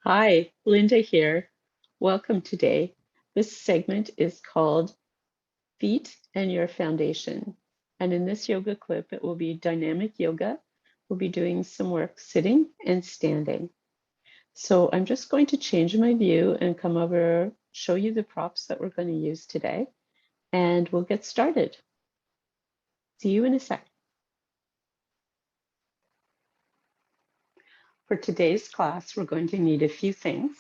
Hi, Linda here. Welcome today. This segment is called Feet and Your Foundation. And in this yoga clip, it will be dynamic yoga. We'll be doing some work sitting and standing. So I'm just going to change my view and come over, show you the props that we're going to use today, and we'll get started. See you in a sec. For today's class, we're going to need a few things.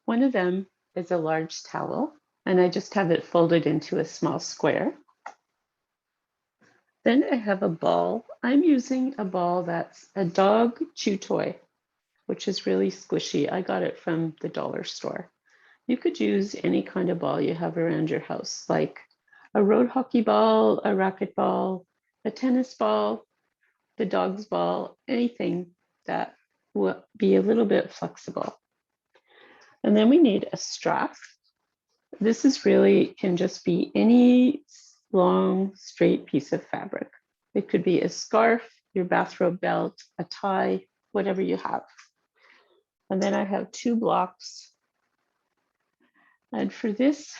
One of them is a large towel, and I just have it folded into a small square. Then I have a ball. I'm using a ball that's a dog chew toy, which is really squishy. I got it from the dollar store. You could use any kind of ball you have around your house, like a road hockey ball, a racket ball, a tennis ball, the dog's ball, anything that will be a little bit flexible. And then we need a strap. This is really can just be any long, straight piece of fabric. It could be a scarf, your bathrobe belt, a tie, whatever you have. And then I have two blocks. And for this,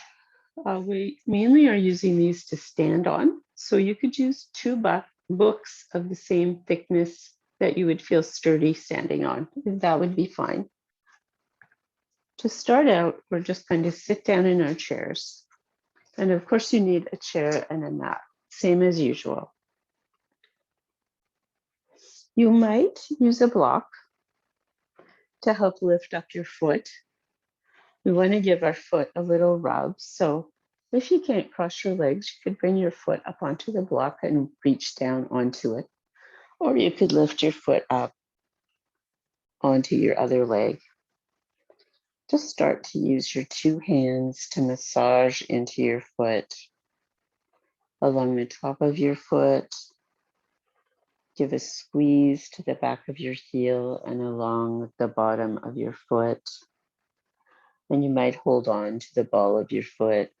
we mainly are using these to stand on. So you could use two books of the same thickness that you would feel sturdy standing on. That would be fine. To start out, we're just going to sit down in our chairs. And of course, you need a chair and a mat, same as usual. You might use a block to help lift up your foot. We want to give our foot a little rub. So if you can't cross your legs, you could bring your foot up onto the block and reach down onto it. Or you could lift your foot up onto your other leg. Just start to use your two hands to massage into your foot, along the top of your foot. Give a squeeze to the back of your heel and along the bottom of your foot. And you might hold on to the ball of your foot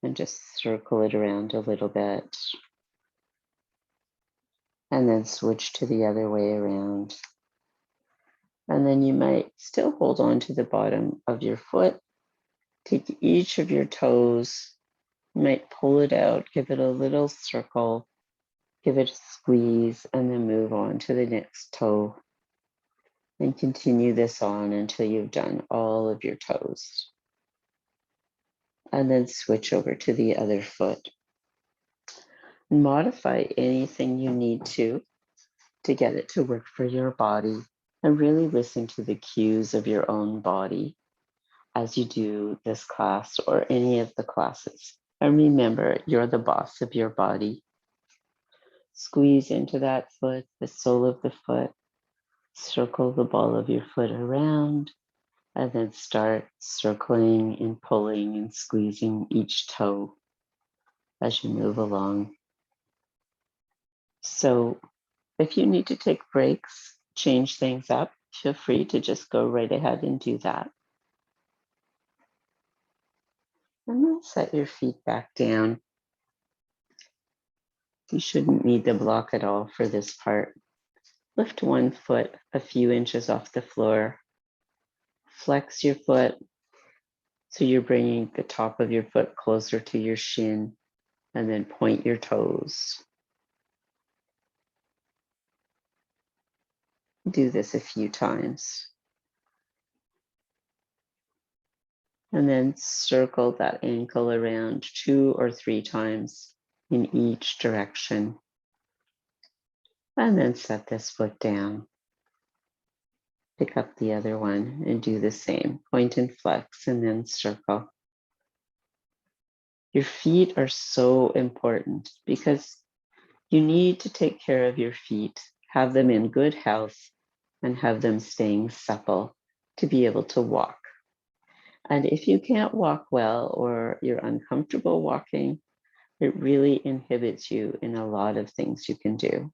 and just circle it around a little bit. And then switch to the other way around. And then you might still hold on to the bottom of your foot. Take each of your toes, you might pull it out, give it a little circle, give it a squeeze, and then move on to the next toe. And continue this on until you've done all of your toes. And then switch over to the other foot. Modify anything you need to get it to work for your body, and really listen to the cues of your own body as you do this class or any of the classes. And remember, you're the boss of your body. Squeeze into that foot, the sole of the foot, circle the ball of your foot around, and then start circling and pulling and squeezing each toe as you move along. So if you need to take breaks, change things up, feel free to just go right ahead and do that. And then set your feet back down. You shouldn't need the block at all for this part. Lift one foot a few inches off the floor. Flex your foot so you're bringing the top of your foot closer to your shin, and then point your toes. Do this a few times. And then circle that ankle around 2 or 3 times in each direction. And then set this foot down. Pick up the other one and do the same. Point and flex and then circle. Your feet are so important because you need to take care of your feet, have them in good health, and have them staying supple to be able to walk. And if you can't walk well or you're uncomfortable walking, it really inhibits you in a lot of things you can do.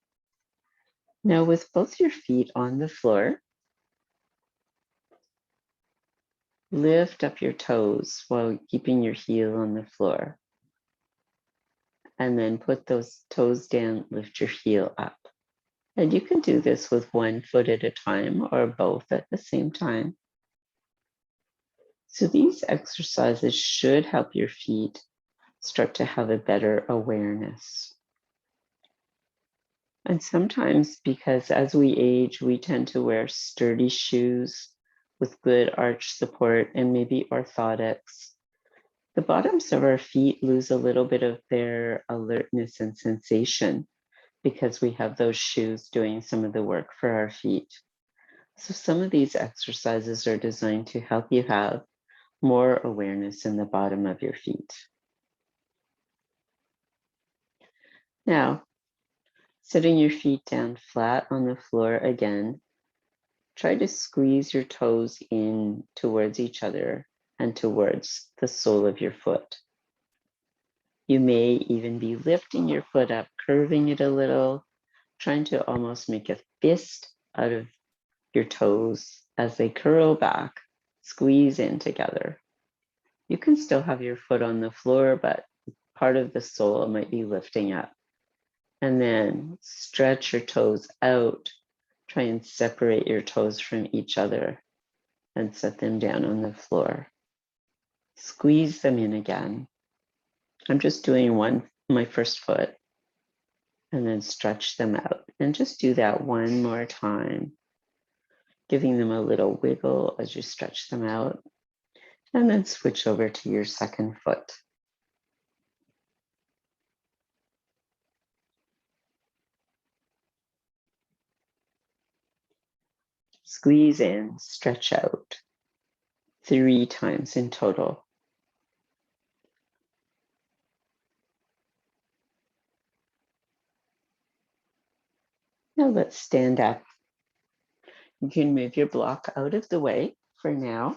Now, with both your feet on the floor, lift up your toes while keeping your heel on the floor. And then put those toes down, lift your heel up. And you can do this with one foot at a time or both at the same time. So these exercises should help your feet start to have a better awareness. And sometimes, because as we age, we tend to wear sturdy shoes with good arch support and maybe orthotics. The bottoms of our feet lose a little bit of their alertness and sensation because we have those shoes doing some of the work for our feet. So some of these exercises are designed to help you have more awareness in the bottom of your feet. Now, sitting your feet down flat on the floor again, try to squeeze your toes in towards each other and towards the sole of your foot. You may even be lifting your foot up, curving it a little, trying to almost make a fist out of your toes as they curl back, squeeze in together. You can still have your foot on the floor, but part of the sole might be lifting up. And then stretch your toes out. Try and separate your toes from each other and set them down on the floor. Squeeze them in again. I'm just doing my first foot, and then stretch them out. And just do that one more time, giving them a little wiggle as you stretch them out. And then switch over to your second foot. Squeeze in, stretch out 3 times in total. Now let's stand up. You can move your block out of the way for now.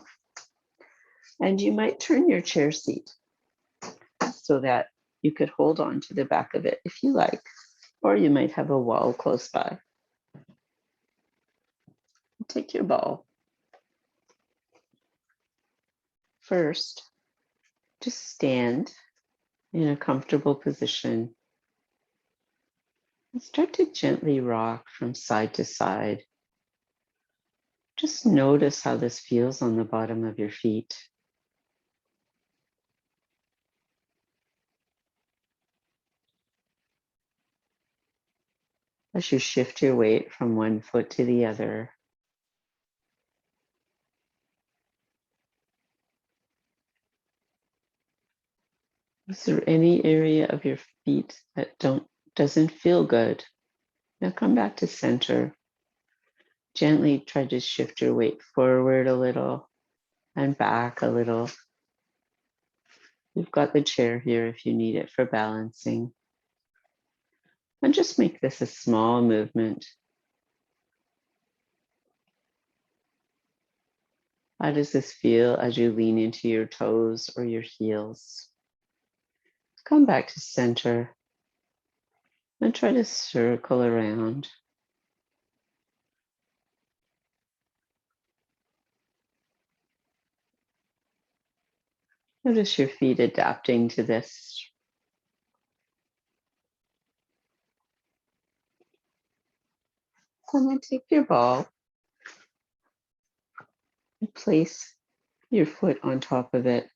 And you might turn your chair seat so that you could hold on to the back of it if you like, or you might have a wall close by. Take your ball. First, just stand in a comfortable position and start to gently rock from side to side. Just notice how this feels on the bottom of your feet. As you shift your weight from one foot to the other, is there any area of your feet that doesn't feel good? Now come back to center. Gently try to shift your weight forward a little and back a little. You've got the chair here if you need it for balancing. And just make this a small movement. How does this feel as you lean into your toes or your heels? Come back to center and try to circle around. Notice your feet adapting to this. And then take your ball and place your foot on top of it,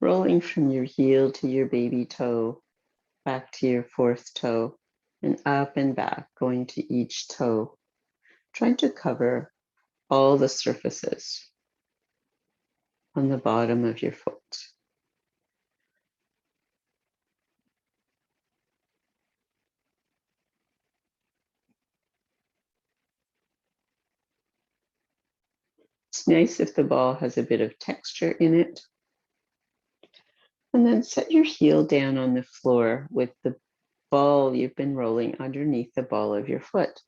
rolling from your heel to your baby toe, back to your fourth toe, and up and back, going to each toe, trying to cover all the surfaces on the bottom of your foot. It's nice if the ball has a bit of texture in it. And then set your heel down on the floor with the ball you've been rolling underneath the ball of your foot.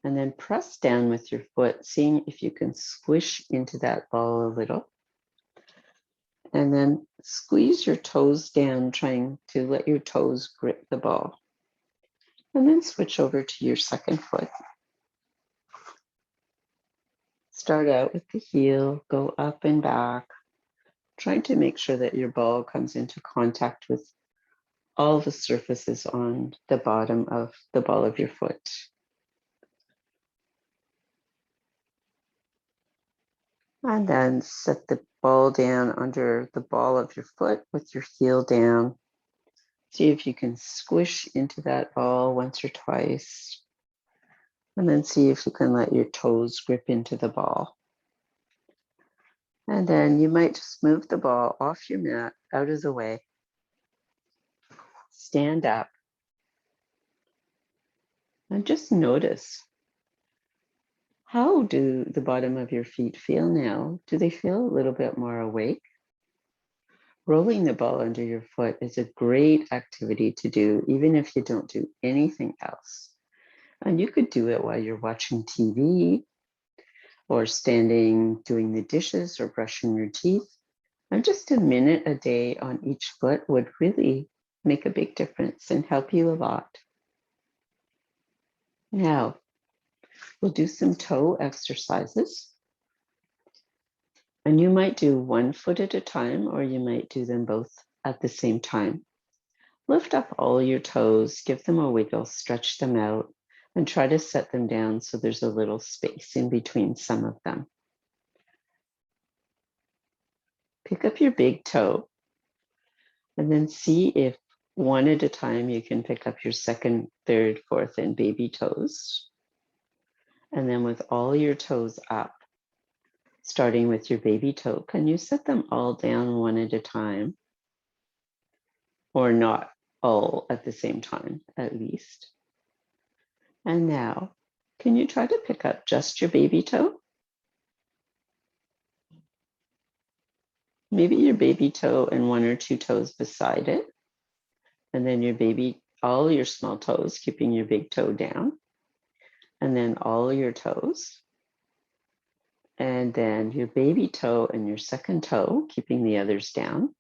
And then press down with your foot, seeing if you can squish into that ball a little. And then squeeze your toes down, trying to let your toes grip the ball. And then switch over to your second foot. Start out with the heel, go up and back, trying to make sure that your ball comes into contact with all the surfaces on the bottom of the ball of your foot. And then set the ball down under the ball of your foot with your heel down. See if you can squish into that ball once or twice. And then see if you can let your toes grip into the ball. And then you might just move the ball off your mat, out of the way. Stand up. And just notice, how do the bottom of your feet feel now? Do they feel a little bit more awake? Rolling the ball under your foot is a great activity to do, even if you don't do anything else. And you could do it while you're watching TV or standing doing the dishes or brushing your teeth. And just a minute a day on each foot would really make a big difference and help you a lot. Now, we'll do some toe exercises. And you might do one foot at a time, or you might do them both at the same time. Lift up all your toes, give them a wiggle, stretch them out, and try to set them down so there's a little space in between some of them. Pick up your big toe, and then see if one at a time you can pick up your second, third, fourth, and baby toes. And then with all your toes up, starting with your baby toe, can you set them all down one at a time? Or not all at the same time, at least. And now, can you try to pick up just your baby toe? Maybe your baby toe and one or two toes beside it. And then your baby, all your small toes, keeping your big toe down. And then all your toes. And then your baby toe and your second toe, keeping the others down.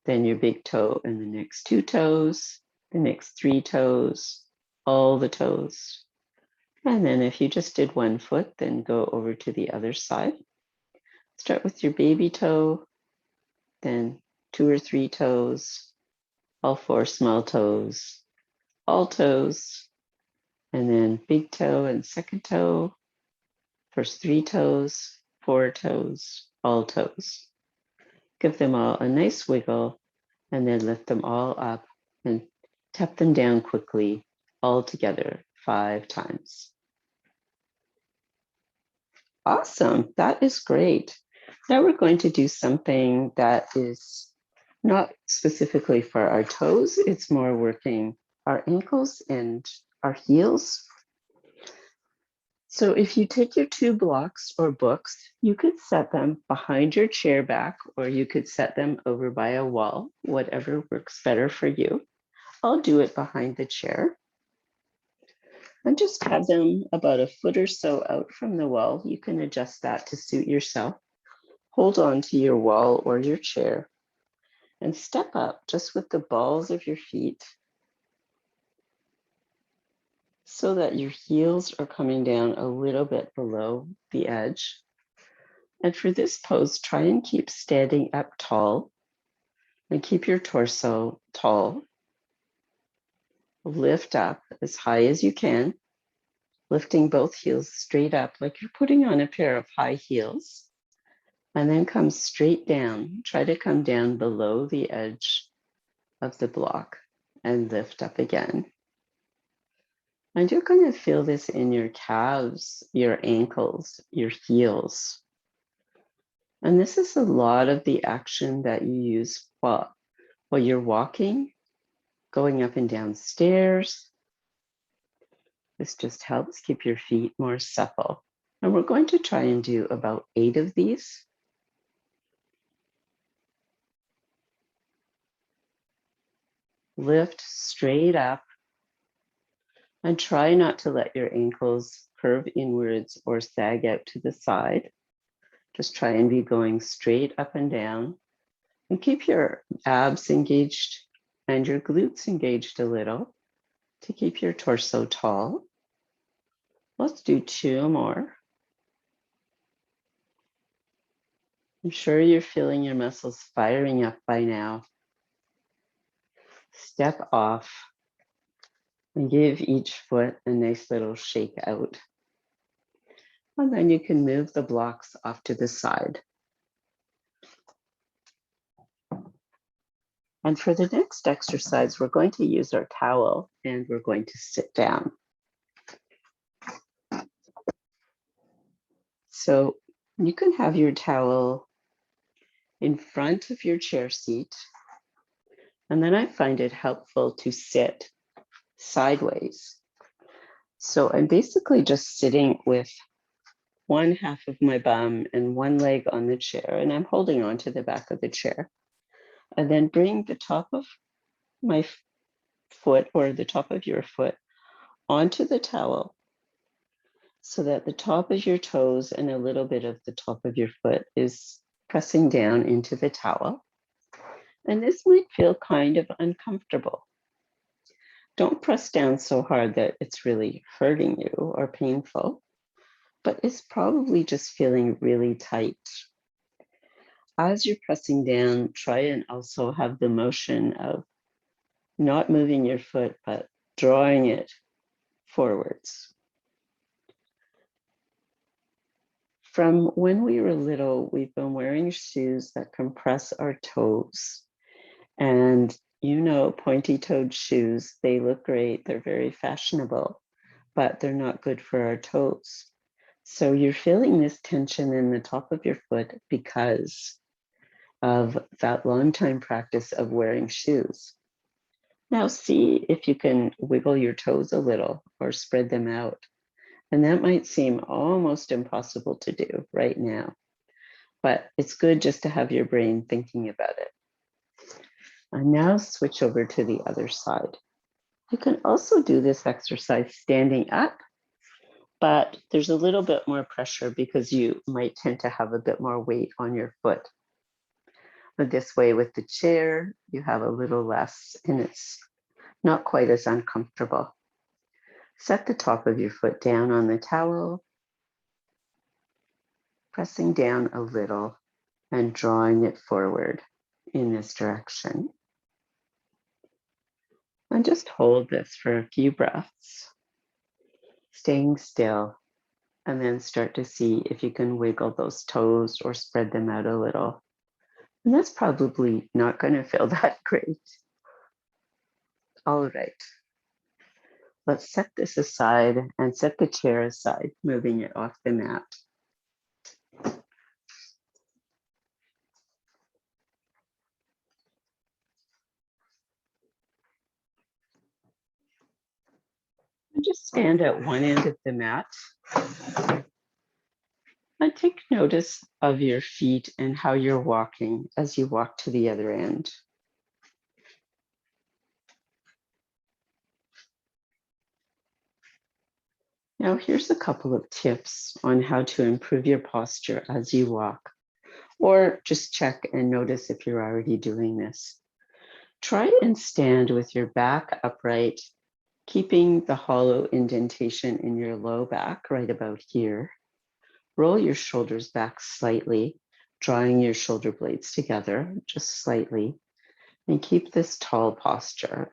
Then your big toe and the next two toes, the next three toes, all the toes. And then if you just did one foot, then go over to the other side. Start with your baby toe, then two or three toes, all four small toes, all toes, and then big toe and second toe, first three toes, four toes, all toes. Give them all a nice wiggle, and then lift them all up and tap them down quickly, all together 5 times. Awesome, that is great. Now we're going to do something that is not specifically for our toes, it's more working our ankles and our heels. So if you take your 2 blocks or books, you could set them behind your chair back, or you could set them over by a wall, whatever works better for you. I'll do it behind the chair. And just have them about a foot or so out from the wall. You can adjust that to suit yourself. Hold on to your wall or your chair and step up just with the balls of your feet so that your heels are coming down a little bit below the edge. And for this pose, try and keep standing up tall and keep your torso tall. Lift up as high as you can, lifting both heels straight up like you're putting on a pair of high heels. And then come straight down. Try to come down below the edge of the block and lift up again. And you're going to feel this in your calves, your ankles, your heels. And this is a lot of the action that you use while you're walking, going up and down stairs. This just helps keep your feet more supple. And we're going to try and do about 8 of these. Lift straight up and try not to let your ankles curve inwards or sag out to the side. Just try and be going straight up and down, and keep your abs engaged and your glutes engaged a little to keep your torso tall. Let's do 2 more. I'm sure you're feeling your muscles firing up by now. Step off and give each foot a nice little shake out. And then you can move the blocks off to the side. And for the next exercise, we're going to use our towel and we're going to sit down. So you can have your towel in front of your chair seat. And then I find it helpful to sit sideways. So I'm basically just sitting with one half of my bum and one leg on the chair, and I'm holding on to the back of the chair. And then bring the top of my foot or the top of your foot onto the towel so that the top of your toes and a little bit of the top of your foot is pressing down into the towel. And this might feel kind of uncomfortable. Don't press down so hard that it's really hurting you or painful, but it's probably just feeling really tight. As you're pressing down, try and also have the motion of not moving your foot, but drawing it forwards. From when we were little, we've been wearing shoes that compress our toes. And you know, pointy-toed shoes, they look great, they're very fashionable, but they're not good for our toes. So you're feeling this tension in the top of your foot because of that long time practice of wearing shoes. Now see if you can wiggle your toes a little or spread them out. And that might seem almost impossible to do right now, but it's good just to have your brain thinking about it. And now switch over to the other side. You can also do this exercise standing up, but there's a little bit more pressure because you might tend to have a bit more weight on your foot. But this way with the chair, you have a little less and it's not quite as uncomfortable. Set the top of your foot down on the towel, pressing down a little and drawing it forward in this direction. And just hold this for a few breaths, staying still, and then start to see if you can wiggle those toes or spread them out a little. And that's probably not going to feel that great. All right. Let's set this aside and set the chair aside, moving it off the mat. And just stand at one end of the mat and take notice of your feet and how you're walking as you walk to the other end. Now, here's a couple of tips on how to improve your posture as you walk, or just check and notice if you're already doing this. Try and stand with your back upright, keeping the hollow indentation in your low back right about here. Roll your shoulders back slightly, drawing your shoulder blades together just slightly, and keep this tall posture.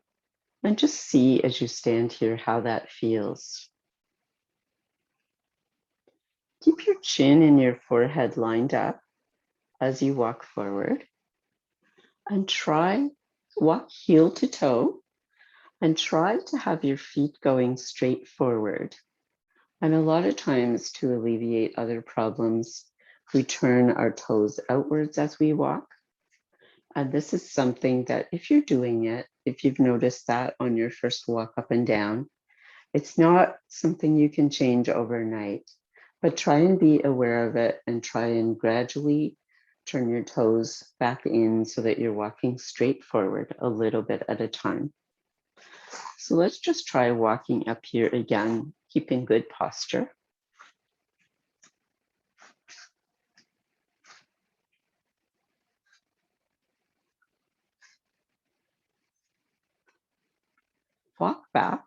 And just see as you stand here how that feels. Keep your chin and your forehead lined up as you walk forward. And walk heel to toe, and try to have your feet going straight forward. And a lot of times to alleviate other problems, we turn our toes outwards as we walk. And this is something that if you're doing it, if you've noticed that on your first walk up and down, it's not something you can change overnight, but try and be aware of it and try and gradually turn your toes back in so that you're walking straight forward a little bit at a time. So let's just try walking up here again, keeping good posture. Walk back.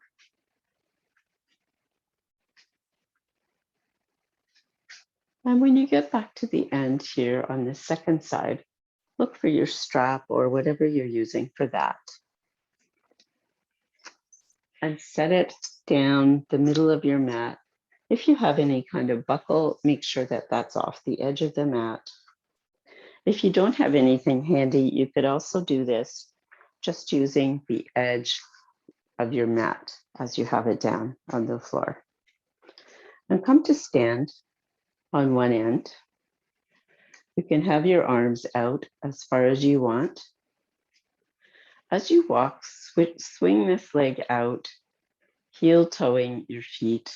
And when you get back to the end here on the second side, look for your strap or whatever you're using for that. And set it down the middle of your mat If you have any kind of buckle, make sure that that's off the edge of the mat. If you don't have anything handy, you could also do this just using the edge of your mat as you have it down on the floor. And come to stand on one end. You can have your arms out as far as you want. As you walk, swing this leg out, heel toeing your feet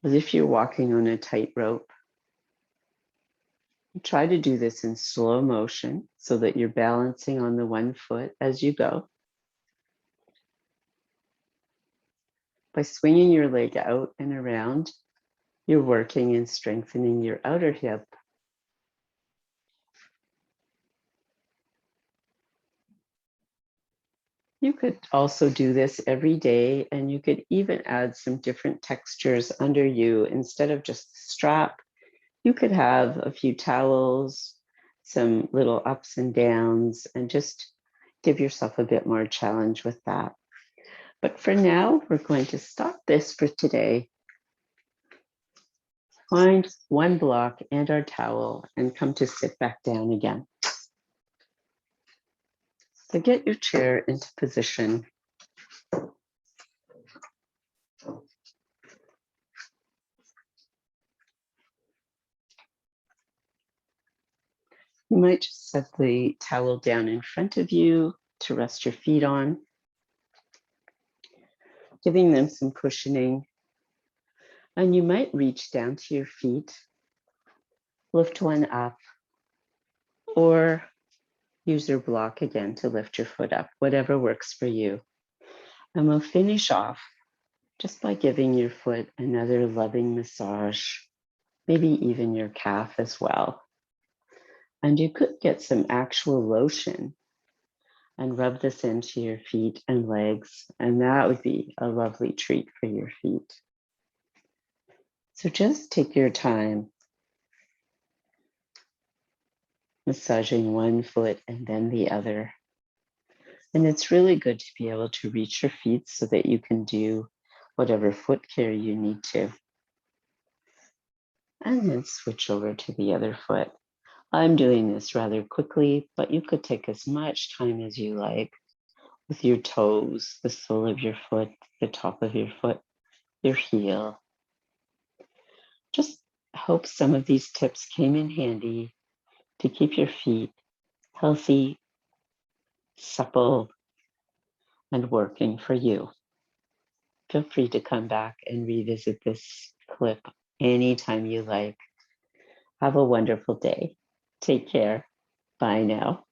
as if you're walking on a tightrope. Try to do this in slow motion so that you're balancing on the one foot as you go. By swinging your leg out and around, you're working and strengthening your outer hip. You could also do this every day, and you could even add some different textures under you. Instead of just the strap, you could have a few towels, some little ups and downs, and just give yourself a bit more challenge with that. But for now, we're going to stop this for today. Find one block and our towel and come to sit back down again. So get your chair into position. You might just set the towel down in front of you to rest your feet on, giving them some cushioning. And you might reach down to your feet, lift one up, or use your block again to lift your foot up, whatever works for you. And we'll finish off just by giving your foot another loving massage, maybe even your calf as well. And you could get some actual lotion and rub this into your feet and legs, and that would be a lovely treat for your feet. So just take your time massaging one foot and then the other. And it's really good to be able to reach your feet so that you can do whatever foot care you need to. And then switch over to the other foot. I'm doing this rather quickly, but you could take as much time as you like with your toes, the sole of your foot, the top of your foot, your heel. Just hope some of these tips came in handy to keep your feet healthy, supple, and working for you. Feel free to come back and revisit this clip anytime you like. Have a wonderful day. Take care. Bye now.